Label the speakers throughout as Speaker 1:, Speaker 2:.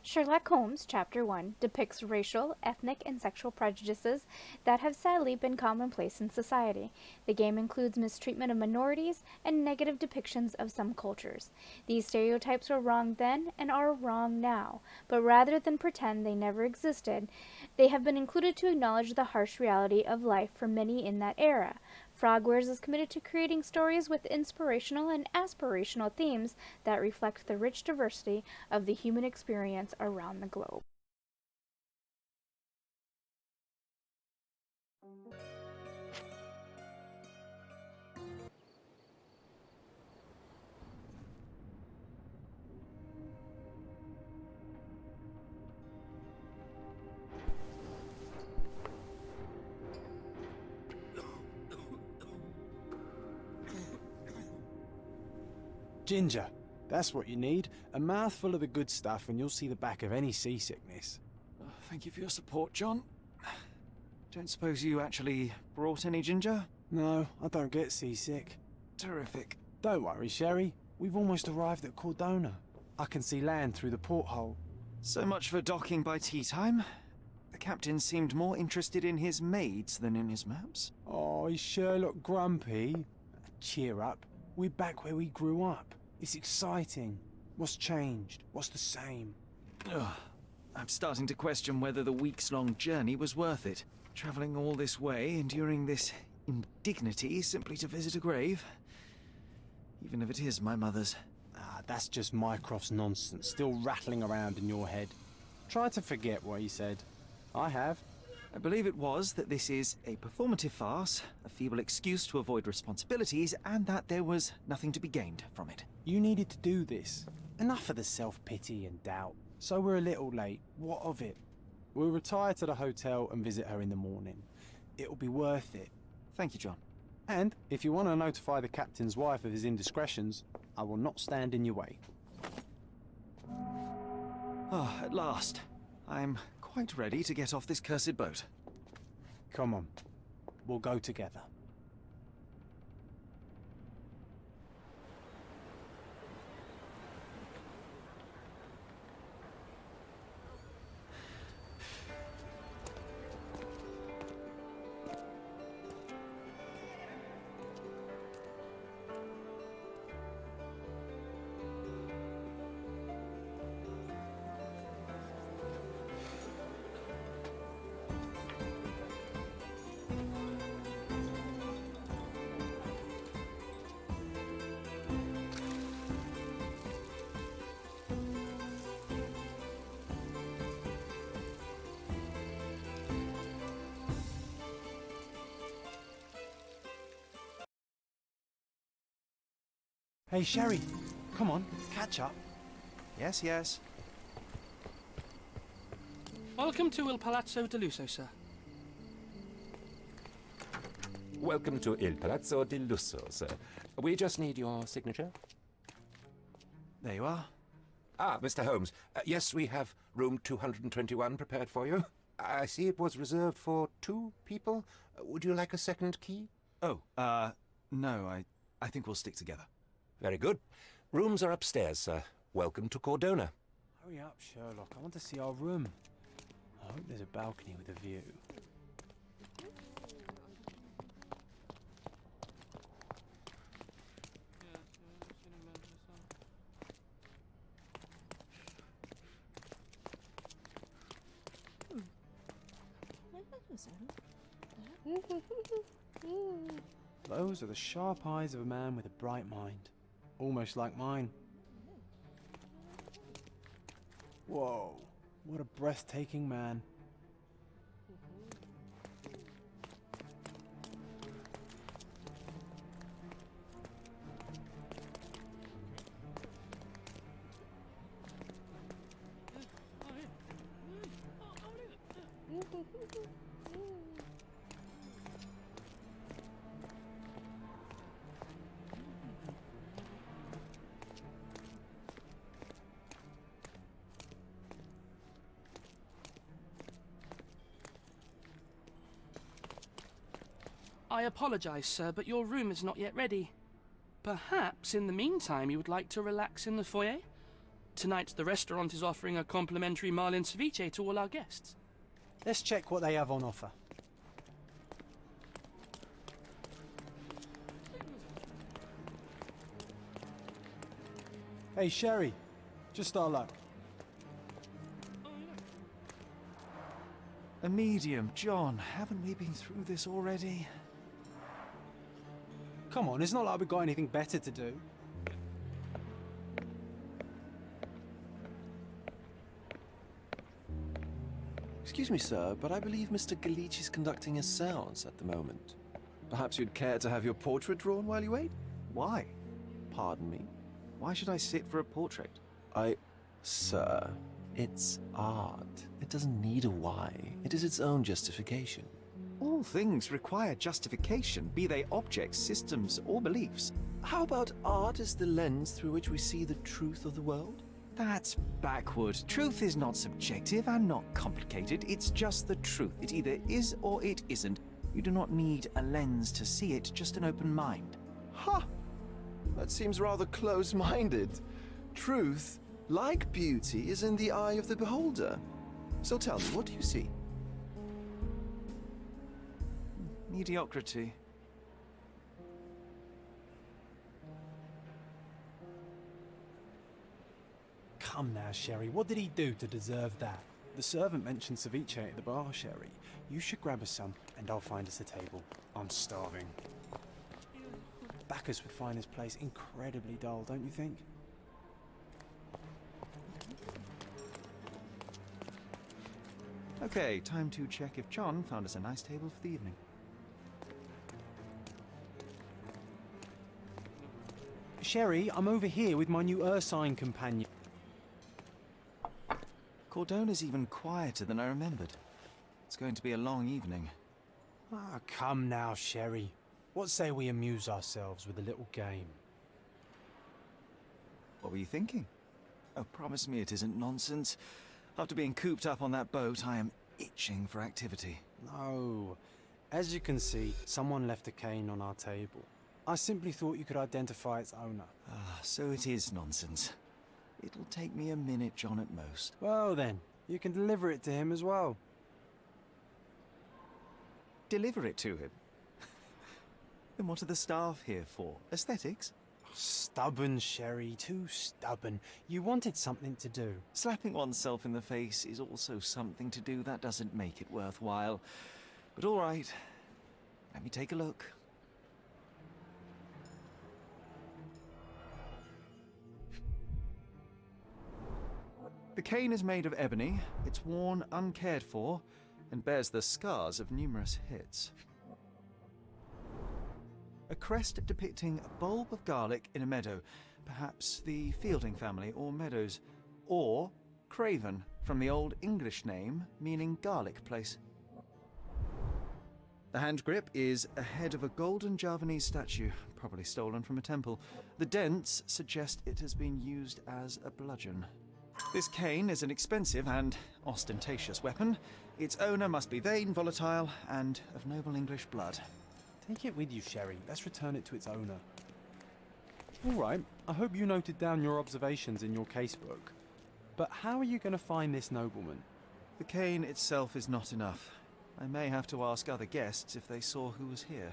Speaker 1: Sherlock Holmes, Chapter 1, depicts racial, ethnic, and sexual prejudices that have sadly been commonplace in society. The game includes mistreatment of minorities and negative depictions of some cultures. These stereotypes were wrong then and are wrong now, but rather than pretend they never existed, they have been included to acknowledge the harsh reality of life for many in that era. Frogwares is committed to creating stories with inspirational and aspirational themes that reflect the rich diversity of the human experience around the globe.
Speaker 2: Ginger. That's what you need. A mouthful of the good stuff and you'll see the back of any seasickness.
Speaker 3: Thank you for your support, John. Don't suppose you actually brought any ginger?
Speaker 2: No, I don't get seasick.
Speaker 3: Terrific.
Speaker 2: Don't worry, Sherry. We've almost arrived at Cordona. I can see land through the porthole.
Speaker 3: So much for docking by tea time. The captain seemed more interested in his maids than in his maps.
Speaker 2: Oh, is Sherlock grumpy? Cheer up. We're back where we grew up. It's exciting. What's changed? What's the same?
Speaker 3: Ugh. I'm starting to question whether the weeks-long journey was worth it. Travelling all this way, enduring this indignity simply to visit a grave. Even if it is my mother's.
Speaker 2: Ah, that's just Mycroft's nonsense, still rattling around in your head. Try to forget what he said. I have.
Speaker 3: I believe it was that this is a performative farce, a feeble excuse to avoid responsibilities, and that there was nothing to be gained from it.
Speaker 2: You needed to do this. Enough of the self-pity and doubt. So we're a little late. What of it? We'll retire to the hotel and visit her in the morning. It'll be worth it.
Speaker 3: Thank you, John.
Speaker 2: And if you want to notify the captain's wife of his indiscretions, I will not stand in your way.
Speaker 3: Ah, at last. I'm quite ready to get off this cursed boat.
Speaker 2: Come on. We'll go together. Hey, Sherry. Come on, catch up.
Speaker 3: Yes, yes.
Speaker 4: Welcome to Il Palazzo di Lusso, sir.
Speaker 5: Welcome to Il Palazzo di Lusso, sir. We just need your signature.
Speaker 3: There you are.
Speaker 5: Ah, Mr. Holmes. Yes, we have room 221 prepared for you. I see it was reserved for 2 people. Would you like a second key?
Speaker 3: Oh, no, I think we'll stick together.
Speaker 5: Very good. Rooms are upstairs, sir. Welcome to Cordona.
Speaker 2: Hurry up, Sherlock. I want to see our room. I hope there's a balcony with a view. Those are the sharp eyes of a man with a bright mind. Almost like mine. Whoa, what a breathtaking man.
Speaker 4: I apologize, sir, but your room is not yet ready. Perhaps in the meantime you would like to relax in the foyer? Tonight, the restaurant is offering a complimentary marlin ceviche to all our guests.
Speaker 2: Let's check what they have on offer. Hey, Sherry. Just our luck.
Speaker 3: A medium, John. Haven't we been through this already?
Speaker 2: Come on, it's not like we've got anything better to do.
Speaker 6: Excuse me, sir, but I believe Mr. Galich is conducting a séance at the moment. Perhaps you'd care to have your portrait drawn while you wait?
Speaker 3: Why?
Speaker 6: Pardon me?
Speaker 3: Why should I sit for a portrait?
Speaker 6: Sir, it's art. It doesn't need a why. It is its own justification.
Speaker 3: All things require justification, be they objects, systems, or beliefs.
Speaker 6: How about art as the lens through which we see the truth of the world?
Speaker 3: That's backward. Truth is not subjective and not complicated. It's just the truth. It either is or it isn't. You do not need a lens to see it, just an open mind.
Speaker 6: Ha! That seems rather close-minded. Truth, like beauty, is in the eye of the beholder. So tell me, what do you see?
Speaker 3: Mediocrity.
Speaker 2: Come now, Sherry. What did he do to deserve that? The servant mentioned ceviche at the bar, Sherry. You should grab us some, and I'll find us a table. I'm starving. Bacchus would find this place incredibly dull, don't you think?
Speaker 3: Okay, time to check if John found us a nice table for the evening.
Speaker 2: Sherry, I'm over here with my new Ursine companion.
Speaker 3: Cordona's even quieter than I remembered. It's going to be a long evening.
Speaker 2: Ah, come now, Sherry. What say we amuse ourselves with a little game?
Speaker 3: What were you thinking? Oh, promise me it isn't nonsense. After being cooped up on that boat, I am itching for activity.
Speaker 2: No. As you can see, someone left a cane on our table. I simply thought you could identify its owner.
Speaker 3: Ah, so it is nonsense. It'll take me a minute, John, at most.
Speaker 2: Well then, you can deliver it to him as well.
Speaker 3: Deliver it to him? Then what are the staff here for? Aesthetics?
Speaker 2: Stubborn, Sherry, too stubborn. You wanted something to do.
Speaker 3: Slapping oneself in the face is also something to do. That doesn't make it worthwhile. But all right, let me take a look. The cane is made of ebony, it's worn uncared for, and bears the scars of numerous hits. A crest depicting a bulb of garlic in a meadow, perhaps the Fielding family or Meadows, or Craven, from the Old English name meaning garlic place. The hand grip is a head of a golden Javanese statue, probably stolen from a temple. The dents suggest it has been used as a bludgeon. This cane is an expensive and ostentatious weapon. Its owner must be vain, volatile, and of noble English blood.
Speaker 2: Take it with you, Sherry. Let's return it to its owner. All right, I hope you noted down your observations in your casebook. But how are you going to find this nobleman?
Speaker 3: The cane itself is not enough. I may have to ask other guests if they saw who was here.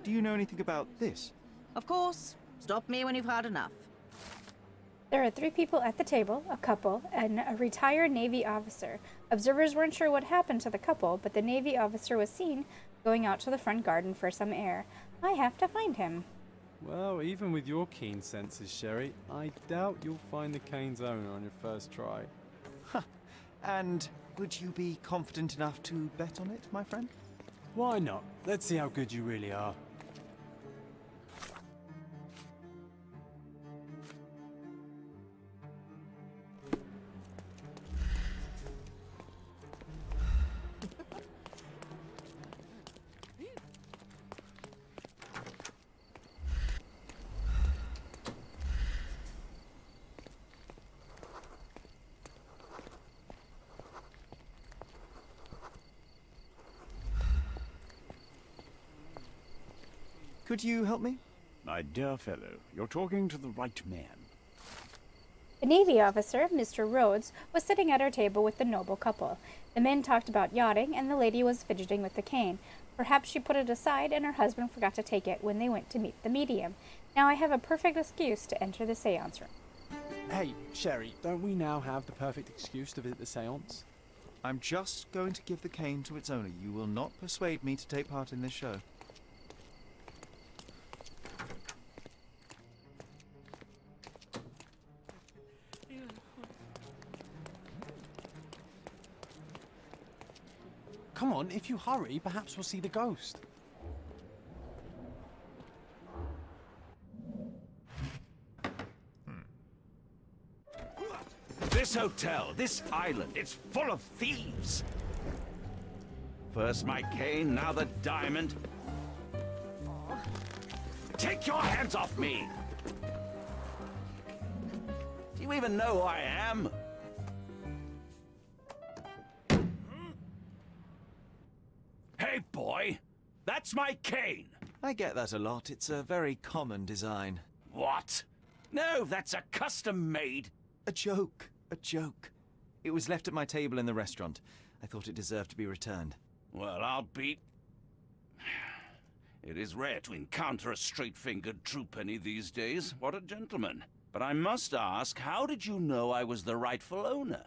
Speaker 3: Do you know anything about this?
Speaker 7: Of course. Stop me when you've had enough.
Speaker 1: There are 3 people at the table, a couple, and a retired Navy officer. Observers weren't sure what happened to the couple, but the Navy officer was seen going out to the front garden for some air. I have to find him.
Speaker 2: Well, even with your keen senses, Sherry, I doubt you'll find the cane's owner on your first try.
Speaker 3: And would you be confident enough to bet on it, my friend?
Speaker 2: Why not? Let's see how good you really are.
Speaker 6: Could you help me?
Speaker 8: My dear fellow, you're talking to the right man.
Speaker 1: The Navy officer, Mr. Rhodes, was sitting at our table with the noble couple. The men talked about yachting, and the lady was fidgeting with the cane. Perhaps she put it aside, and her husband forgot to take it when they went to meet the medium. Now I have a perfect excuse to enter the seance room.
Speaker 2: Hey, Sherry, don't we now have the perfect excuse to visit the seance?
Speaker 3: I'm just going to give the cane to its owner. You will not persuade me to take part in this show.
Speaker 2: Come on, if you hurry, perhaps we'll see the ghost.
Speaker 9: This hotel, this island, it's full of thieves. First my cane, now the diamond. Take your hands off me! Do you even know who I am? Hey, boy! That's my cane!
Speaker 3: I get that a lot. It's a very common design.
Speaker 9: What? No, that's a custom-made.
Speaker 3: A joke. A joke. It was left at my table in the restaurant. I thought it deserved to be returned.
Speaker 9: Well, I'll be... It is rare to encounter a straight-fingered true penny these days. What a gentleman. But I must ask, how did you know I was the rightful owner?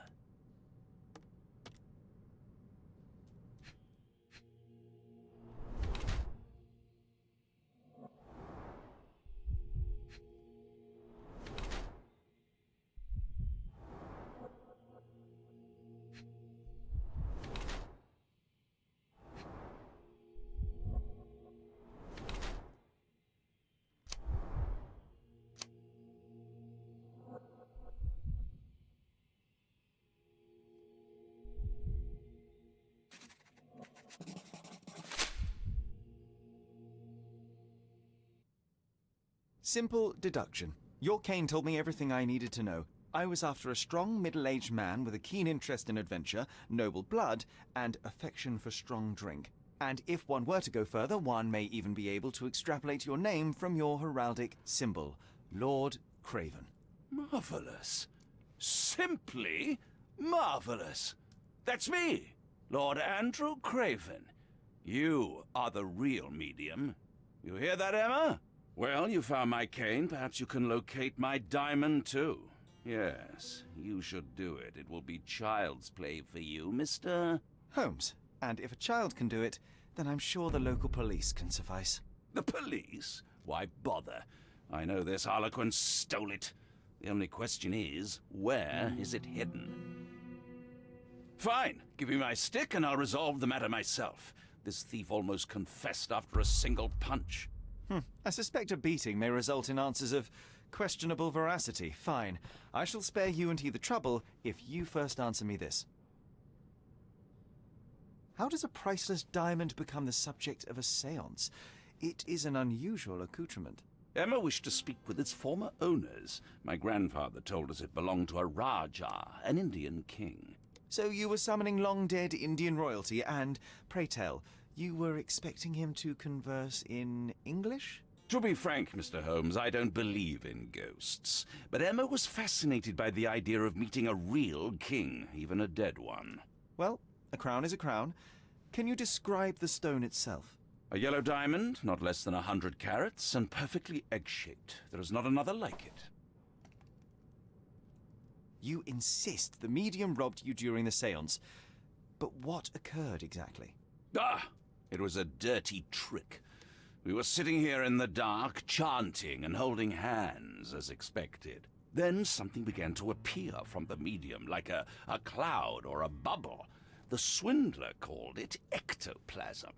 Speaker 3: Simple deduction. Your cane told me everything I needed to know. I was after a strong, middle-aged man with a keen interest in adventure, noble blood, and affection for strong drink. And if one were to go further, one may even be able to extrapolate your name from your heraldic symbol, Lord Craven.
Speaker 9: Marvelous. Simply marvelous. That's me, Lord Andrew Craven. You are the real medium. You hear that, Emma? Well, you found my cane. Perhaps you can locate my diamond, too. Yes, you should do it. It will be child's play for you, Mr.
Speaker 3: Holmes. And if a child can do it, then I'm sure the local police can suffice.
Speaker 9: The police? Why bother? I know this harlequin stole it. The only question is, where is it hidden? Fine. Give me my stick and I'll resolve the matter myself. This thief almost confessed after a single punch.
Speaker 3: I suspect a beating may result in answers of questionable veracity. Fine. I shall spare you and he the trouble if you first answer me this. How does a priceless diamond become the subject of a séance? It is an unusual accoutrement.
Speaker 9: Emma wished to speak with its former owners. My grandfather told us it belonged to a Rajah, an Indian king.
Speaker 3: So you were summoning long-dead Indian royalty, and, pray tell, you were expecting him to converse in English?
Speaker 9: To be frank, Mr. Holmes, I don't believe in ghosts. But Emma was fascinated by the idea of meeting a real king, even a dead one.
Speaker 3: Well, a crown is a crown. Can you describe the stone itself?
Speaker 9: A yellow diamond, not less than 100 carats, and perfectly egg-shaped. There is not another like it.
Speaker 3: You insist the medium robbed you during the séance. But what occurred exactly?
Speaker 9: Ah! It was a dirty trick. We were sitting here in the dark, chanting and holding hands, as expected. Then something began to appear from the medium, like a cloud or a bubble. The swindler called it ectoplasm.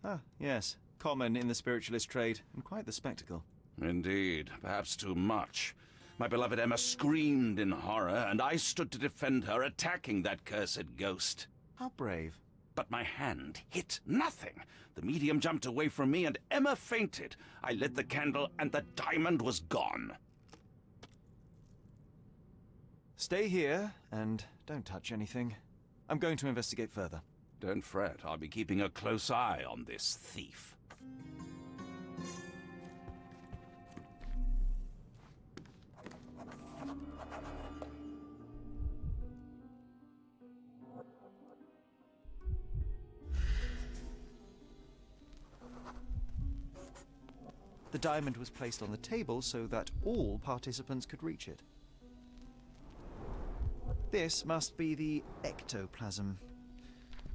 Speaker 3: Ah, yes. Common in the spiritualist trade, and quite the spectacle.
Speaker 9: Indeed, perhaps too much. My beloved Emma screamed in horror, and I stood to defend her, attacking that cursed ghost.
Speaker 3: How brave.
Speaker 9: But my hand hit nothing. The medium jumped away from me, and Emma fainted. I lit the candle, and the diamond was gone.
Speaker 3: Stay here, and don't touch anything. I'm going to investigate further.
Speaker 9: Don't fret. I'll be keeping a close eye on this thief.
Speaker 6: The diamond was placed on the table so that all participants could reach it. This must be the ectoplasm.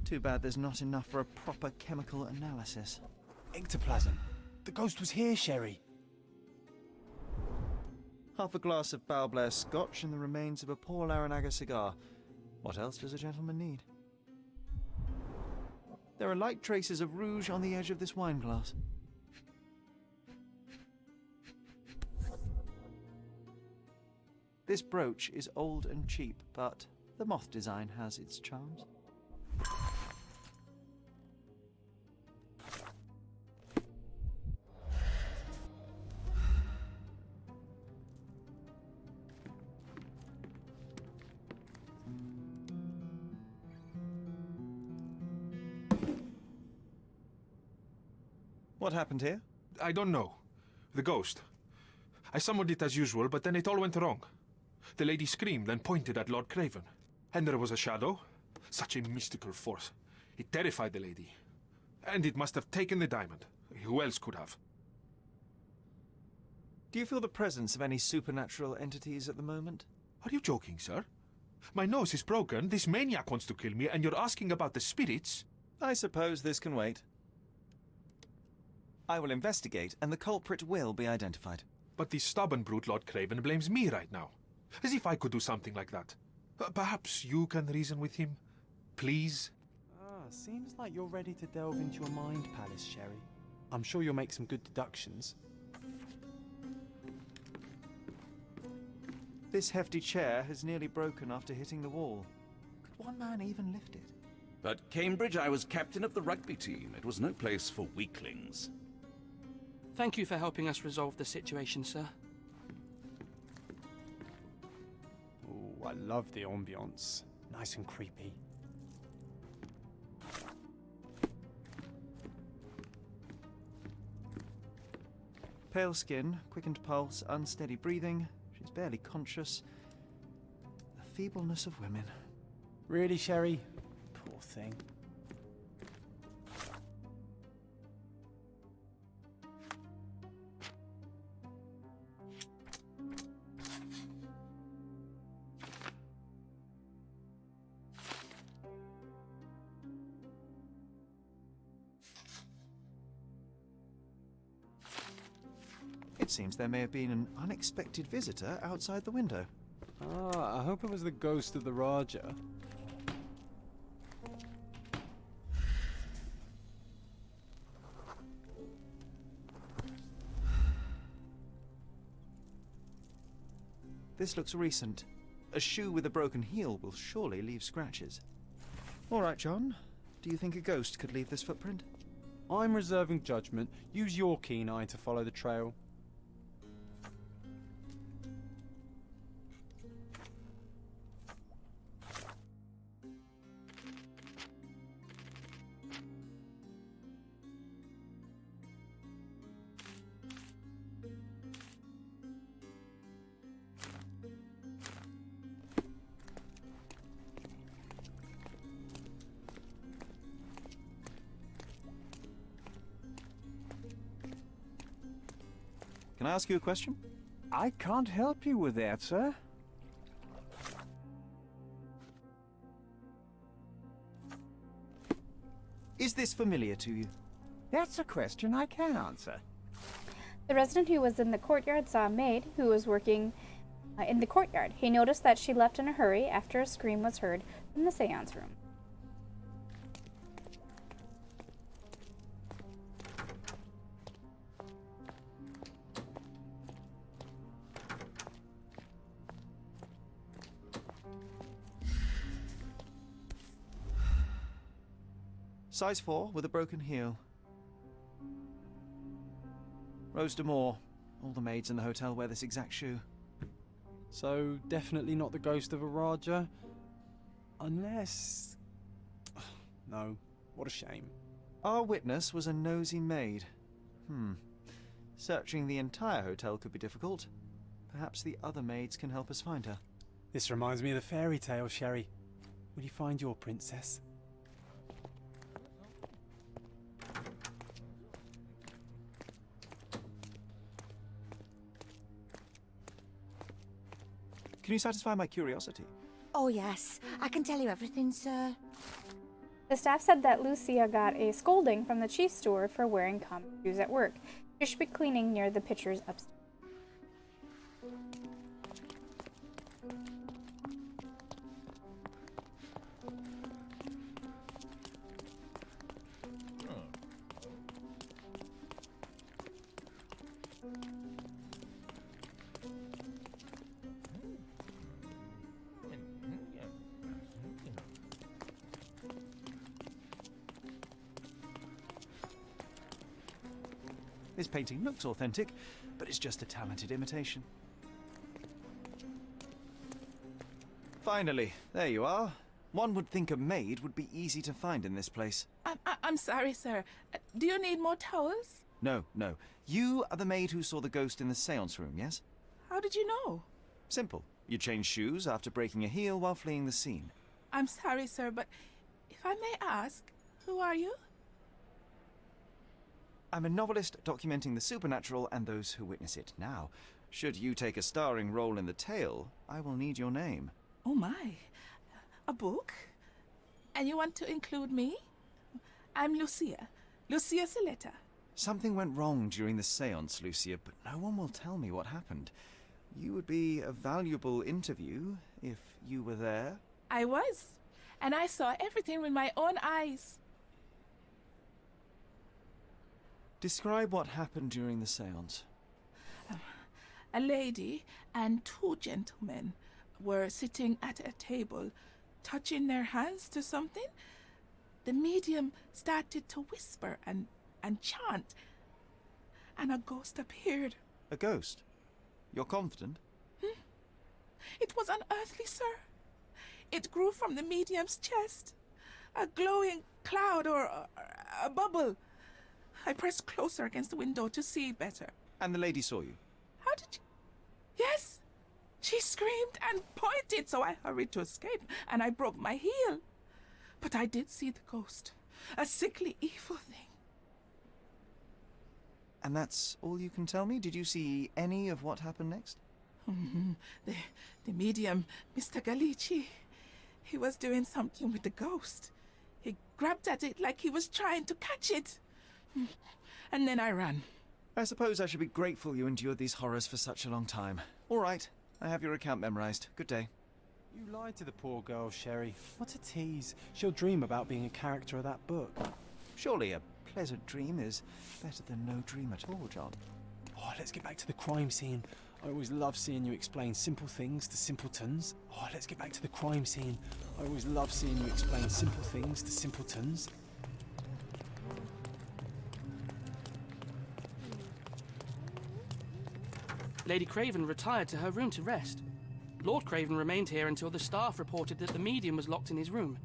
Speaker 6: Too bad there's not enough for a proper chemical analysis.
Speaker 2: Ectoplasm. The ghost was here, Sherry.
Speaker 6: Half a glass of Balblair scotch and the remains of a Paul Aranaga cigar. What else does a gentleman need? There are light traces of rouge on the edge of this wine glass. This brooch is old and cheap, but the moth design has its charms. What happened here?
Speaker 10: I don't know. The ghost. I summoned it as usual, but then it all went wrong. The lady screamed and pointed at Lord Craven. And there was a shadow. Such a mystical force. It terrified the lady. And it must have taken the diamond. Who else could have?
Speaker 6: Do you feel the presence of any supernatural entities at the moment?
Speaker 10: Are you joking, sir? My nose is broken, this maniac wants to kill me, and you're asking about the spirits?
Speaker 6: I suppose this can wait. I will investigate, and the culprit will be identified.
Speaker 10: But the stubborn brute Lord Craven blames me right now. As if I could do something like that. Perhaps you can reason with him? Please?
Speaker 2: Seems like you're ready to delve into your mind palace, Sherry. I'm sure you'll make some good deductions.
Speaker 6: This hefty chair has nearly broken after hitting the wall. Could one man even lift it?
Speaker 9: At Cambridge, I was captain of the rugby team. It was no place for weaklings.
Speaker 4: Thank you for helping us resolve the situation, sir.
Speaker 2: Ooh, I love the ambience. Nice and creepy.
Speaker 6: Pale skin, quickened pulse, unsteady breathing. She's barely conscious. The feebleness of women.
Speaker 2: Really, Sherry? Poor thing.
Speaker 6: It seems there may have been an unexpected visitor outside the window.
Speaker 2: Ah, I hope it was the ghost of the Raja.
Speaker 6: This looks recent. A shoe with a broken heel will surely leave scratches. All right, John. Do you think a ghost could leave this footprint?
Speaker 2: I'm reserving judgment. Use your keen eye to follow the trail.
Speaker 6: Can I ask you a question?
Speaker 8: I can't help you with that, sir.
Speaker 6: Is this familiar to you?
Speaker 8: That's a question I can answer.
Speaker 1: The resident who was in the courtyard saw a maid who was working in the courtyard. He noticed that she left in a hurry after a scream was heard from the seance room.
Speaker 6: Size 4 with a broken heel. Rose D'Amour. All the maids in the hotel wear this exact shoe.
Speaker 2: So, definitely not the ghost of a Raja? Unless... No, what a shame.
Speaker 6: Our witness was a nosy maid. Searching the entire hotel could be difficult. Perhaps the other maids can help us find her.
Speaker 2: This reminds me of the fairy tale, Sherry. Will you find your princess?
Speaker 3: Can you satisfy my curiosity?
Speaker 7: Oh, yes. I can tell you everything, sir.
Speaker 1: The staff said that Lucia got a scolding from the chief steward for wearing common shoes at work. She should be cleaning near the pitchers upstairs.
Speaker 3: This painting looks authentic, but it's just a talented imitation. Finally, there you are. One would think a maid would be easy to find in this place.
Speaker 11: I'm sorry, sir. Do you need more towels?
Speaker 3: No, no. You are the maid who saw the ghost in the seance room, yes?
Speaker 11: How did you know?
Speaker 3: Simple. You changed shoes after breaking a heel while fleeing the scene.
Speaker 11: I'm sorry, sir, but if I may ask, who are you?
Speaker 3: I'm a novelist documenting the supernatural and those who witness it. Now, should you take a starring role in the tale, I will need your name.
Speaker 11: Oh my. A book? And you want to include me? I'm Lucia. Lucia Saletta.
Speaker 3: Something went wrong during the seance, Lucia, but no one will tell me what happened. You would be a valuable interview if you were there.
Speaker 11: I was. And I saw everything with my own eyes.
Speaker 3: Describe what happened during the seance.
Speaker 11: A lady and two gentlemen were sitting at a table, touching their hands to something. The medium started to whisper and chant, and a ghost appeared.
Speaker 3: A ghost? You're confident?
Speaker 11: It was unearthly, sir. It grew from the medium's chest. A glowing cloud or a bubble. I pressed closer against the window to see better.
Speaker 3: And the lady saw you?
Speaker 11: How did you... Yes! She screamed and pointed, so I hurried to escape, and I broke my heel. But I did see the ghost. A sickly, evil thing.
Speaker 3: And that's all you can tell me? Did you see any of what happened next?
Speaker 11: The medium, Mr. Galici, he was doing something with the ghost. He grabbed at it like he was trying to catch it. And then I ran.
Speaker 3: I suppose I should be grateful you endured these horrors for such a long time. All right, I have your account memorized. Good day.
Speaker 2: You lied to the poor girl, Sherry. What a tease. She'll dream about being a character of that book.
Speaker 3: Surely a pleasant dream is better than no dream at all, John.
Speaker 2: Oh, let's get back to the crime scene. I always love seeing you explain simple things to simpletons. Oh, let's get back to the crime scene. I always love seeing you explain simple things to simpletons.
Speaker 4: Lady Craven retired to her room to rest. Lord Craven remained here until the staff reported that the medium was locked in his room.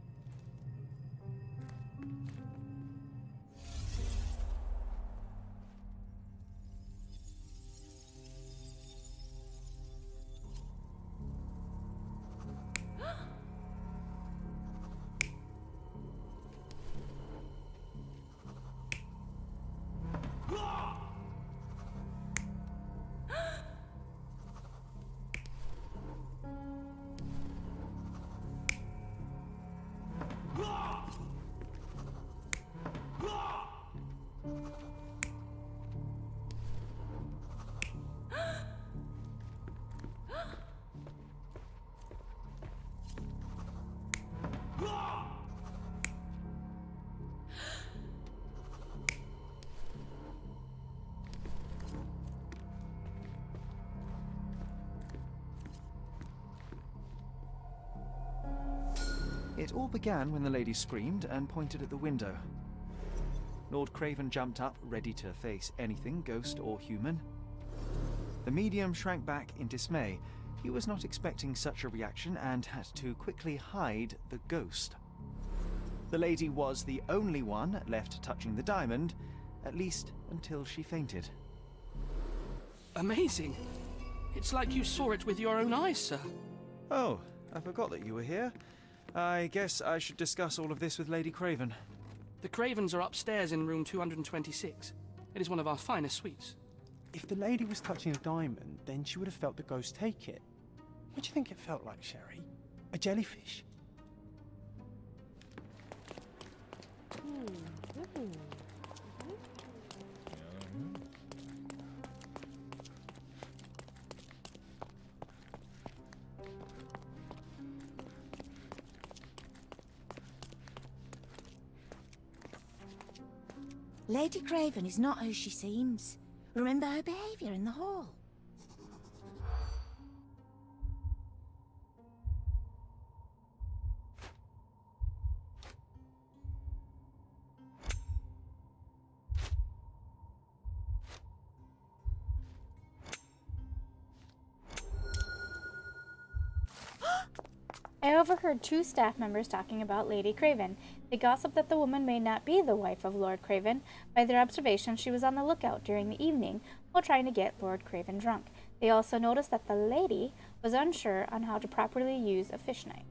Speaker 3: It all began when the lady screamed and pointed at the window. Lord Craven jumped up, ready to face anything, ghost or human. The medium shrank back in dismay. He was not expecting such a reaction and had to quickly hide the ghost. The lady was the only one left touching the diamond, at least until she fainted.
Speaker 4: Amazing. It's like you saw it with your own eyes, sir.
Speaker 3: Oh, I forgot that you were here. I guess I should discuss all of this with Lady Craven.
Speaker 4: The Cravens are upstairs in room 226. It is one of our finest suites.
Speaker 2: If the lady was touching a diamond, then she would have felt the ghost take it. What do you think it felt like, Sherry? A jellyfish?
Speaker 7: Lady Craven is not who she seems. Remember her behaviour in the hall.
Speaker 1: I overheard two staff members talking about Lady Craven. They gossiped that the woman may not be the wife of Lord Craven. By their observation, she was on the lookout during the evening while trying to get Lord Craven drunk. They also noticed that the lady was unsure on how to properly use a fish knife.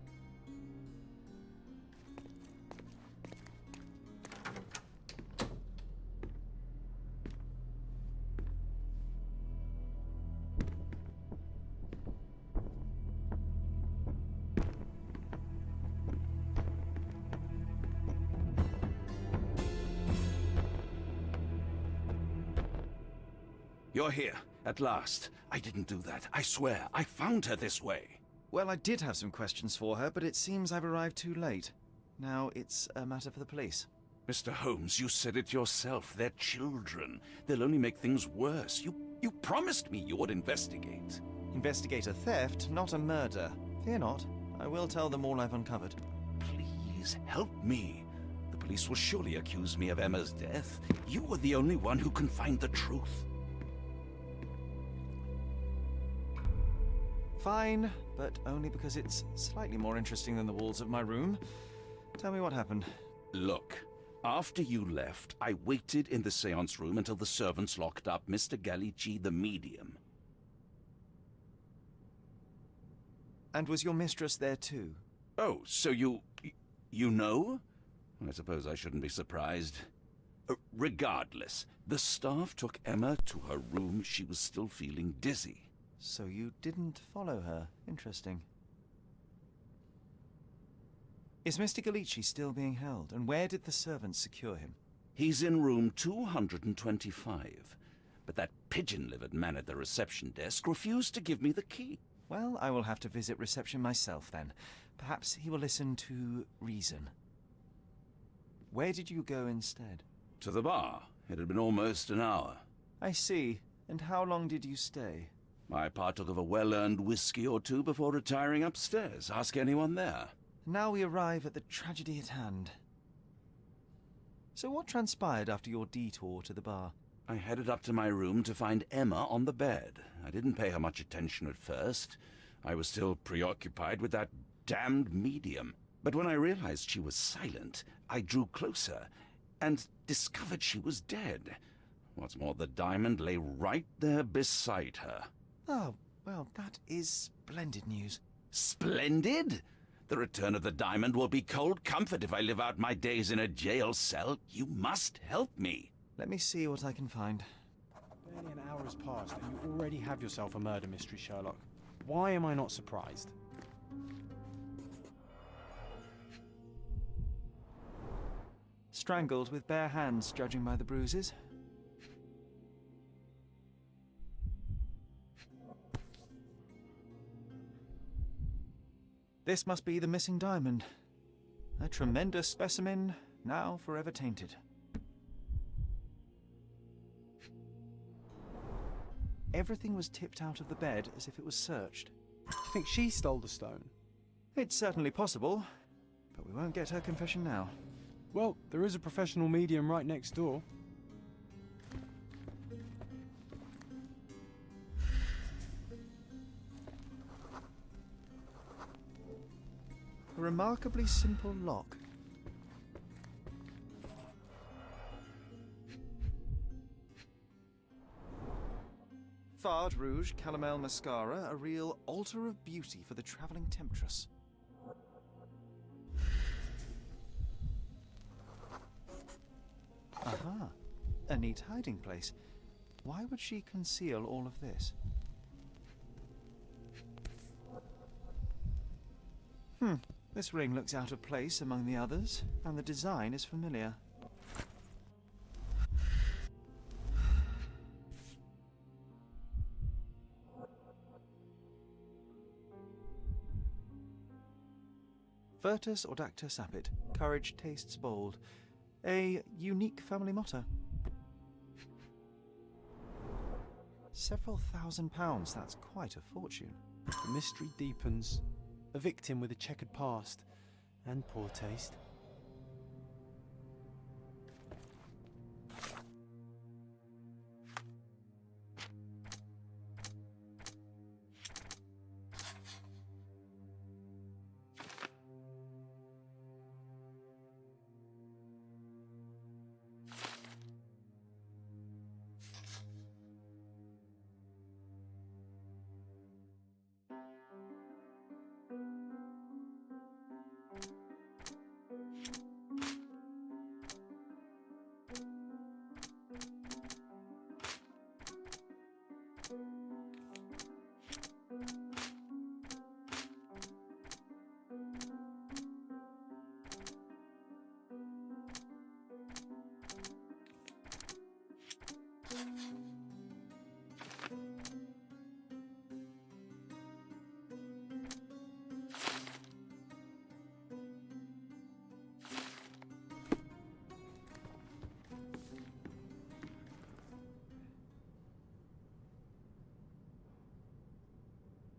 Speaker 9: You're here, at last. I didn't do that. I swear, I found her this way.
Speaker 3: Well, I did have some questions for her, but it seems I've arrived too late. Now it's a matter for the police.
Speaker 9: Mr. Holmes, you said it yourself. They're children. They'll only make things worse. You promised me you would investigate.
Speaker 3: Investigate a theft, not a murder. Fear not. I will tell them all I've uncovered.
Speaker 9: Please, help me. The police will surely accuse me of Emma's death. You are the only one who can find the truth.
Speaker 3: Fine, but only because it's slightly more interesting than the walls of my room. Tell me what happened.
Speaker 9: Look, after you left, I waited in the seance room until the servants locked up Mr. Gallici, the medium.
Speaker 3: And was your mistress there too?
Speaker 9: Oh, so you know? I suppose I shouldn't be surprised. Regardless, the staff took Emma to her room. She was still feeling dizzy.
Speaker 3: So you didn't follow her. Interesting. Is Mr. Gallici still being held? And where did the servants secure him?
Speaker 9: He's in room 225. But that pigeon-livered man at the reception desk refused to give me the key.
Speaker 3: Well, I will have to visit reception myself then. Perhaps he will listen to reason. Where did you go instead?
Speaker 9: To the bar. It had been almost an hour.
Speaker 3: I see. And how long did you stay?
Speaker 9: I partook of a well-earned whiskey or two before retiring upstairs. Ask anyone there.
Speaker 3: Now we arrive at the tragedy at hand. So what transpired after your detour to the bar?
Speaker 9: I headed up to my room to find Emma on the bed. I didn't pay her much attention at first. I was still preoccupied with that damned medium. But when I realized she was silent, I drew closer and discovered she was dead. What's more, the diamond lay right there beside her.
Speaker 3: Oh, well, that is splendid news.
Speaker 9: Splendid? The return of the diamond will be cold comfort if I live out my days in a jail cell. You must help me.
Speaker 3: Let me see what I can find.
Speaker 2: Barely an hour has passed and you already have yourself a murder mystery, Sherlock. Why am I not surprised?
Speaker 3: Strangled with bare hands, judging by the bruises. This must be the missing diamond. A tremendous specimen, now forever tainted. Everything was tipped out of the bed as if it was searched.
Speaker 2: Do you think she stole the stone?
Speaker 3: It's certainly possible, but we won't get her confession now.
Speaker 2: Well, there is a professional medium right next door.
Speaker 3: A remarkably simple lock. Fard Rouge Calomel Mascara, a real altar of beauty for the travelling temptress. Aha, a neat hiding place. Why would she conceal all of this? This ring looks out of place among the others, and the design is familiar. Virtus audacta sapit. Courage tastes bold. A unique family motto. Several £1,000s, that's quite a fortune.
Speaker 2: The mystery deepens. A victim with a checkered past and poor taste.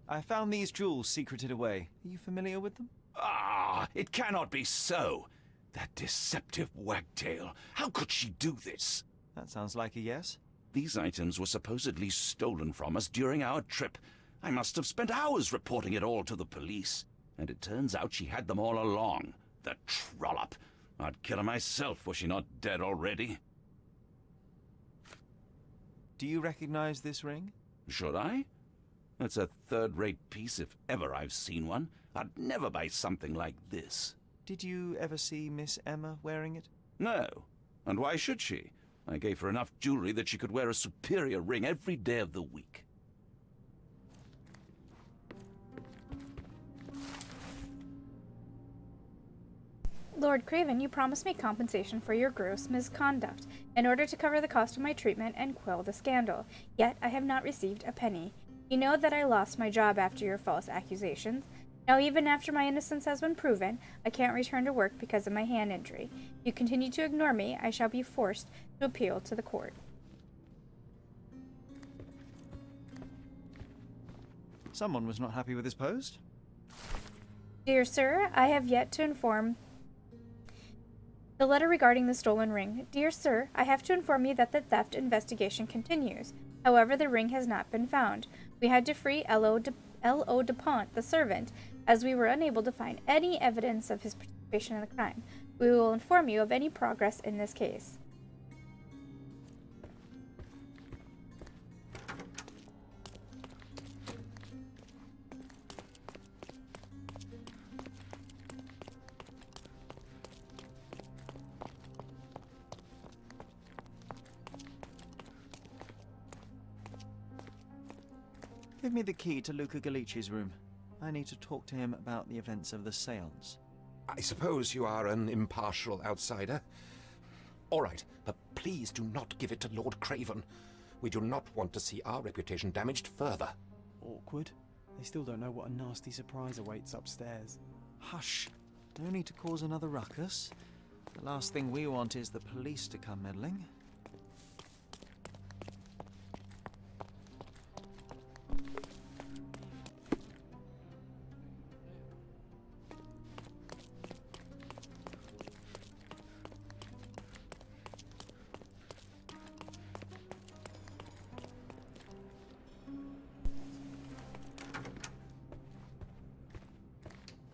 Speaker 3: I found these jewels secreted away. Are you familiar with them?
Speaker 9: Ah, it cannot be so. That deceptive wagtail. How could she do this?
Speaker 3: That sounds like a yes.
Speaker 9: These items were supposedly stolen from us during our trip. I must have spent hours reporting it all to the police. And it turns out she had them all along. The trollop. I'd kill her myself, were she not dead already.
Speaker 3: Do you recognize this ring?
Speaker 9: Should I? It's a third-rate piece if ever I've seen one. I'd never buy something like this.
Speaker 3: Did you ever see Miss Emma wearing it?
Speaker 9: No. And why should she? I gave her enough jewelry that she could wear a superior ring every day of the week.
Speaker 1: Lord Craven, you promised me compensation for your gross misconduct in order to cover the cost of my treatment and quell the scandal. Yet I have not received a penny. You know that I lost my job after your false accusations. Now, even after my innocence has been proven, I can't return to work because of my hand injury. If you continue to ignore me, I shall be forced to appeal to the court.
Speaker 3: Someone was not happy with his post.
Speaker 1: Dear sir, I have yet to inform the letter regarding the stolen ring. Dear sir, I have to inform you that the theft investigation continues. However, the ring has not been found. We had to free L.O. DuPont, the servant, as we were unable to find any evidence of his participation in the crime. We will inform you of any progress in this case.
Speaker 3: Give me the key to Luca Galici's room. I need to talk to him about the events of the séance.
Speaker 5: I suppose you are an impartial outsider. All right, but please do not give it to Lord Craven. We do not want to see our reputation damaged further.
Speaker 2: Awkward. They still don't know what a nasty surprise awaits upstairs.
Speaker 3: Hush. No need to cause another ruckus. The last thing we want is the police to come meddling.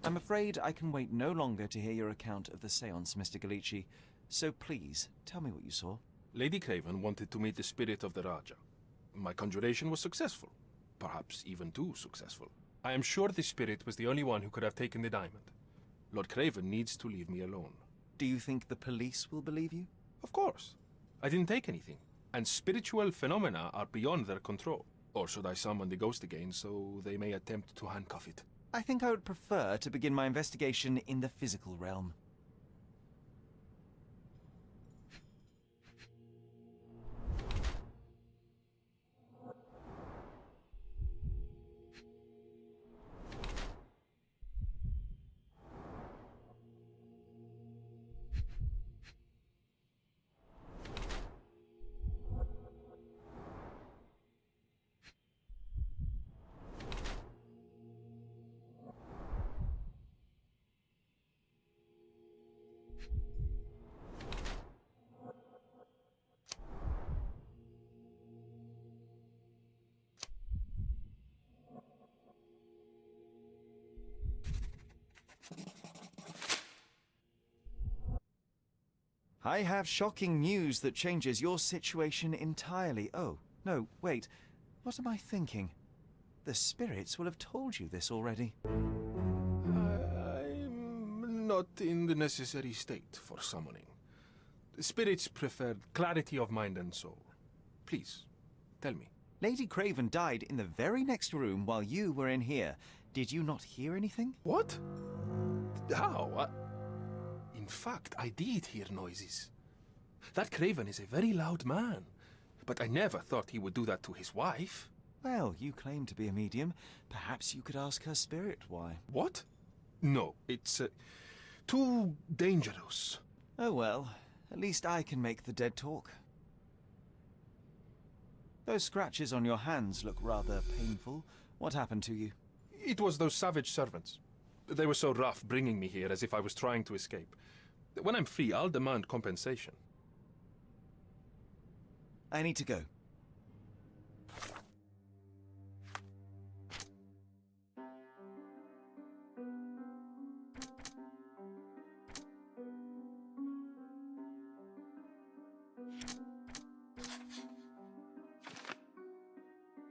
Speaker 3: I'm afraid I can wait no longer to hear your account of the séance, Mr. Galici. So please, tell me what you saw.
Speaker 10: Lady Craven wanted to meet the spirit of the Raja. My conjuration was successful. Perhaps even too successful. I am sure the spirit was the only one who could have taken the diamond. Lord Craven needs to leave me alone.
Speaker 3: Do you think the police will believe you?
Speaker 10: Of course. I didn't take anything. And spiritual phenomena are beyond their control. Or should I summon the ghost again so they may attempt to handcuff it?
Speaker 3: I think I would prefer to begin my investigation in the physical realm. I have shocking news that changes your situation entirely. Oh, no, wait. What am I thinking? The spirits will have told you this already.
Speaker 10: I'm not in the necessary state for summoning. The spirits prefer clarity of mind and soul. Please, tell me.
Speaker 3: Lady Craven died in the very next room while you were in here. Did you not hear anything?
Speaker 10: What? How? In fact, I did hear noises. That Craven is a very loud man, but I never thought he would do that to his wife.
Speaker 3: Well, you claim to be a medium. Perhaps you could ask her spirit why.
Speaker 10: What? No, it's too dangerous.
Speaker 3: Oh well, at least I can make the dead talk. Those scratches on your hands look rather painful. What happened to you?
Speaker 10: It was those savage servants. They were so rough bringing me here as if I was trying to escape. When I'm free, I'll demand compensation.
Speaker 3: I need to go.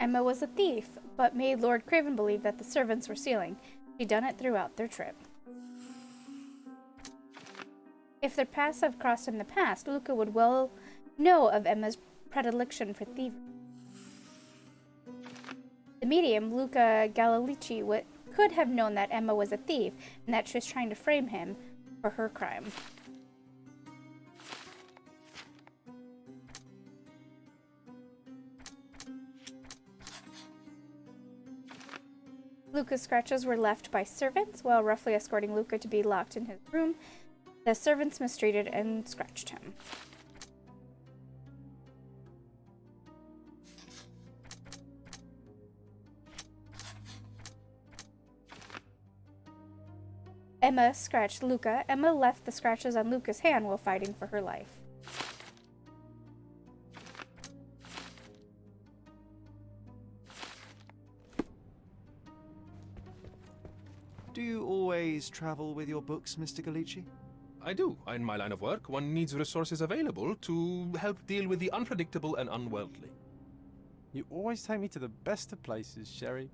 Speaker 1: Emma was a thief, but made Lord Craven believe that the servants were stealing. She'd done it throughout their trip. If their paths have crossed in the past, Luca would well know of Emma's predilection for thievery. The medium, Luca Galalici, could have known that Emma was a thief and that she was trying to frame him for her crime. Luca's scratches were left by servants while roughly escorting Luca to be locked in his room. The servants mistreated and scratched him. Emma scratched Luca. Emma left the scratches on Luca's hand while fighting for her life.
Speaker 3: Do you always travel with your books, Mr. Gallici?
Speaker 10: I do. In my line of work, one needs resources available to help deal with the unpredictable and unworldly.
Speaker 2: You always take me to the best of places, Sherry.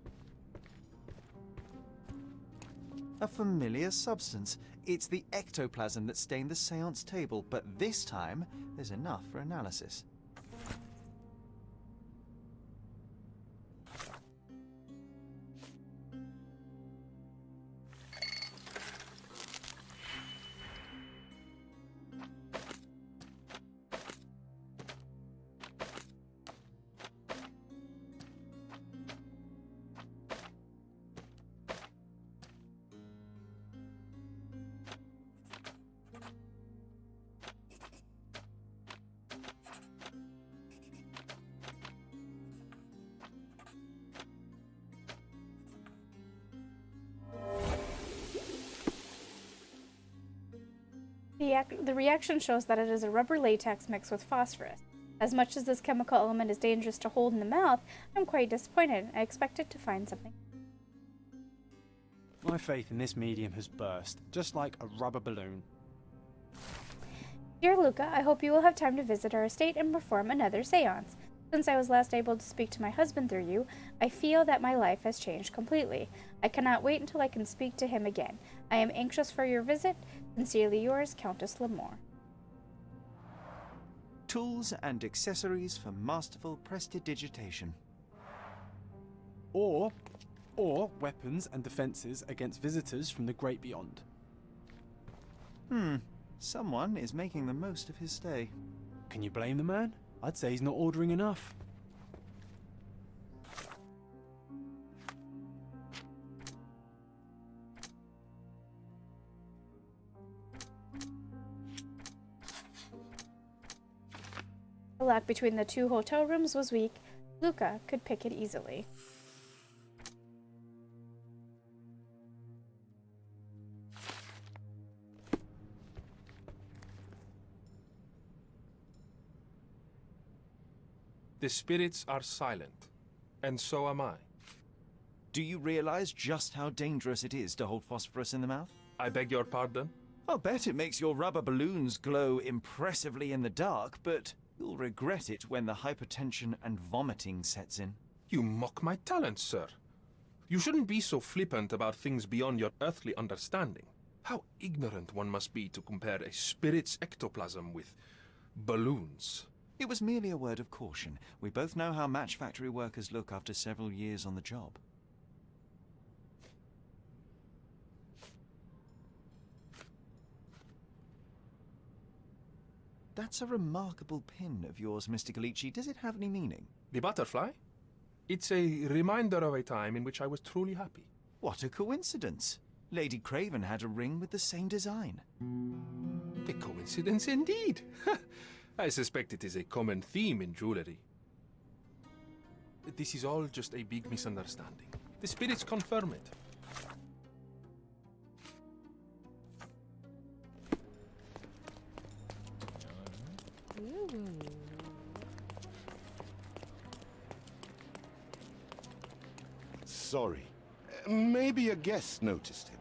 Speaker 3: A familiar substance. It's the ectoplasm that stained the seance table, but this time there's enough for analysis.
Speaker 1: The reaction shows that it is a rubber latex mixed with phosphorus. As much as this chemical element is dangerous to hold in the mouth, I'm quite disappointed. I expected to find something.
Speaker 2: My faith in this medium has burst, just like a rubber balloon.
Speaker 1: Dear Luca, I hope you will have time to visit our estate and perform another seance. Since I was last able to speak to my husband through you, I feel that my life has changed completely. I cannot wait until I can speak to him again. I am anxious for your visit. Sincerely yours, Countess Lamore.
Speaker 3: Tools and accessories for masterful prestidigitation.
Speaker 2: Or or weapons and defences against visitors from the great beyond.
Speaker 3: Someone is making the most of his stay.
Speaker 2: Can you blame the man? I'd say he's not ordering enough.
Speaker 1: The lock between the two hotel rooms was weak. Luca could pick it easily.
Speaker 10: The spirits are silent, and so am I.
Speaker 3: Do you realize just how dangerous it is to hold phosphorus in the mouth?
Speaker 10: I beg your pardon?
Speaker 3: I'll bet it makes your rubber balloons glow impressively in the dark, but you'll regret it when the hypertension and vomiting sets in.
Speaker 10: You mock my talents, sir. You shouldn't be so flippant about things beyond your earthly understanding. How ignorant one must be to compare a spirit's ectoplasm with balloons.
Speaker 3: It was merely a word of caution. We both know how match factory workers look after several years on the job. That's a remarkable pin of yours, Mr. Galici. Does it have any meaning?
Speaker 10: The butterfly? It's a reminder of a time in which I was truly happy.
Speaker 3: What a coincidence. Lady Craven had a ring with the same design.
Speaker 10: A coincidence indeed. I suspect it is a common theme in jewelry. This is all just a big misunderstanding. The spirits confirm it.
Speaker 12: Sorry. Maybe a guest noticed him.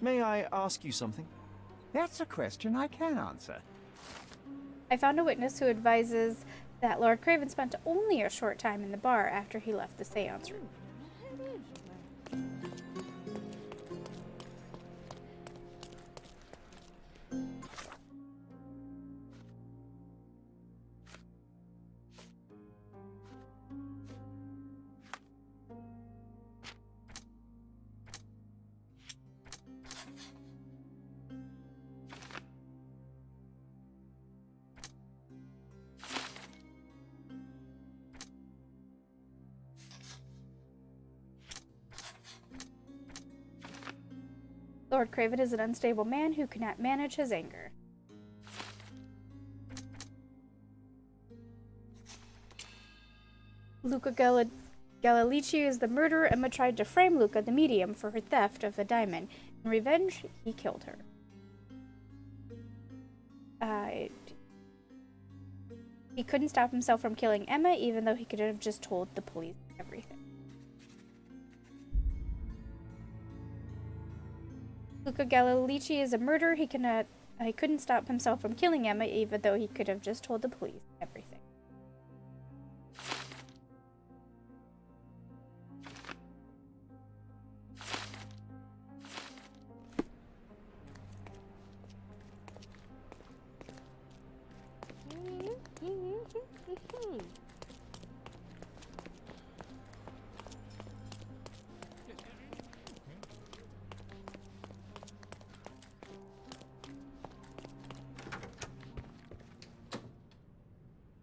Speaker 3: May I ask you something?
Speaker 8: That's a question I can answer.
Speaker 1: I found a witness who advises that Lord Craven spent only a short time in the bar after he left the seance room. Lord Craven is an unstable man who cannot manage his anger. Luca Galalici is the murderer. Emma tried to frame Luca, the medium, for her theft of the diamond. In revenge, he killed her. He couldn't stop himself from killing Emma, even though he could have just told the police everything. Luca Galalici is a murderer. He couldn't stop himself from killing Emma, even though he could have just told the police everything.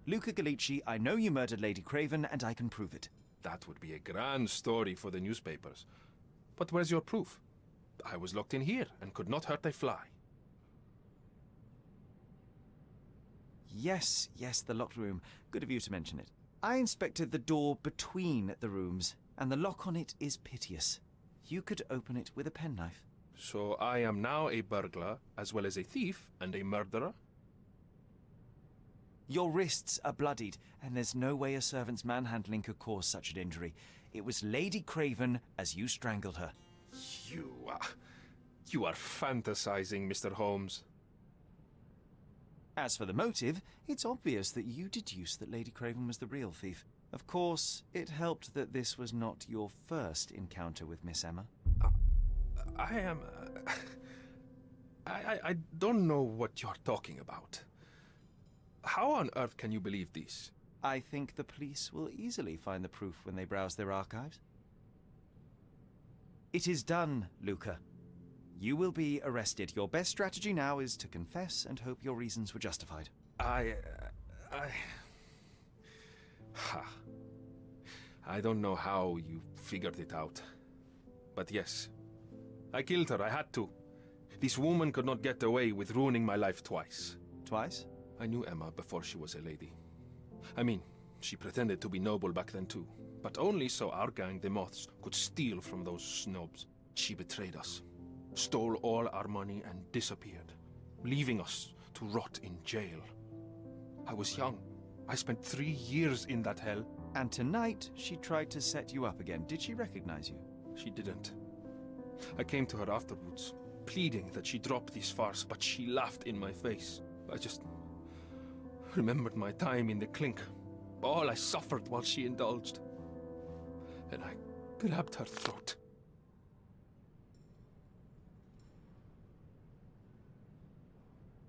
Speaker 3: Luca Galici, I know you murdered Lady Craven, and I can prove it.
Speaker 10: That would be a grand story for the newspapers. But where's your proof? I was locked in here and could not hurt a fly.
Speaker 3: Yes, the locked room. Good of you to mention it. I inspected the door between the rooms, and the lock on it is piteous. You could open it with a penknife.
Speaker 10: So I am now a burglar, as well as a thief and a murderer?
Speaker 3: Your wrists are bloodied, and there's no way a servant's manhandling could cause such an injury. It was Lady Craven as you strangled her.
Speaker 10: You are fantasizing, Mr. Holmes.
Speaker 3: As for the motive, it's obvious that you deduced that Lady Craven was the real thief. Of course, it helped that this was not your first encounter with Miss Emma.
Speaker 10: I don't know what you're talking about. How on earth can you believe this?
Speaker 3: I think the police will easily find the proof when they browse their archives. It is done, Luca. You will be arrested. Your best strategy now is to confess and hope your reasons were justified.
Speaker 10: I don't know how you figured it out. But yes, I killed her. I had to. This woman could not get away with ruining my life twice.
Speaker 3: Twice?
Speaker 10: I knew Emma before she was a lady. I mean, she pretended to be noble back then too. But only so our gang, the Moths, could steal from those snobs. She betrayed us, stole all our money and disappeared, leaving us to rot in jail. I was young. I spent 3 years in that hell.
Speaker 3: And tonight, she tried to set you up again. Did she recognize you?
Speaker 10: She didn't. I came to her afterwards, pleading that she drop this farce, but she laughed in my face. I just remembered my time in the clink, all I suffered while she indulged. And I grabbed her throat.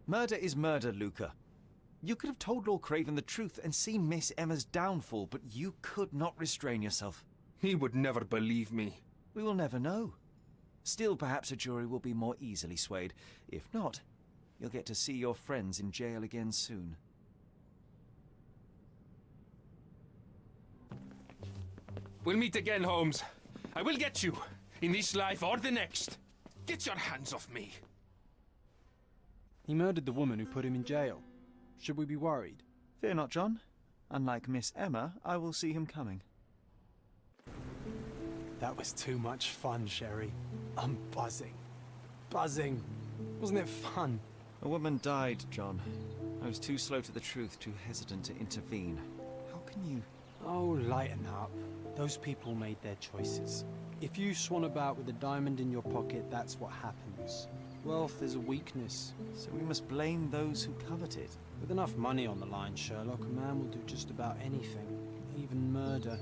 Speaker 3: Murder is murder, Luca. You could have told Lord Craven the truth and seen Miss Emma's downfall, but you could not restrain yourself.
Speaker 10: He would never believe me.
Speaker 3: We will never know. Still, perhaps a jury will be more easily swayed. If not, you'll get to see your friends in jail again soon.
Speaker 10: We'll meet again, Holmes. I will get you, in this life or the next. Get your hands off me.
Speaker 2: He murdered the woman who put him in jail. Should we be worried?
Speaker 3: Fear not, John. Unlike Miss Emma, I will see him coming.
Speaker 2: That was too much fun, Sherry. I'm buzzing. Buzzing. Wasn't it fun?
Speaker 3: A woman died, John. I was too slow to the truth, too hesitant to intervene. How can you...
Speaker 2: Oh, lighten up. Those people made their choices. If you swan about with a diamond in your pocket, that's what happens. Wealth is a weakness.
Speaker 3: So we must blame those who covet it.
Speaker 2: With enough money on the line, Sherlock, a man will do just about anything. Even murder.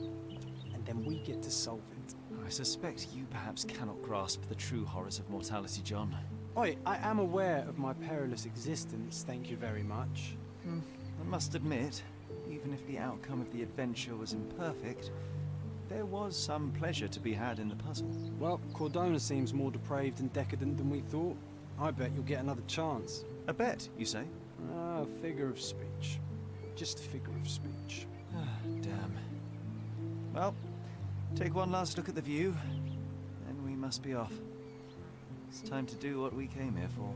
Speaker 2: And then we get to solve it.
Speaker 3: I suspect you perhaps cannot grasp the true horrors of mortality, John.
Speaker 2: Oi, I am aware of my perilous existence, thank you very much.
Speaker 3: I must admit, even if the outcome of the adventure was imperfect, there was some pleasure to be had in the puzzle.
Speaker 2: Well, Cordona seems more depraved and decadent than we thought. I bet you'll get another chance.
Speaker 3: A bet, you say?
Speaker 2: Ah, a figure of speech. Just a figure of speech.
Speaker 3: Damn. Well, take one last look at the view, then we must be off. It's time to do what we came here for.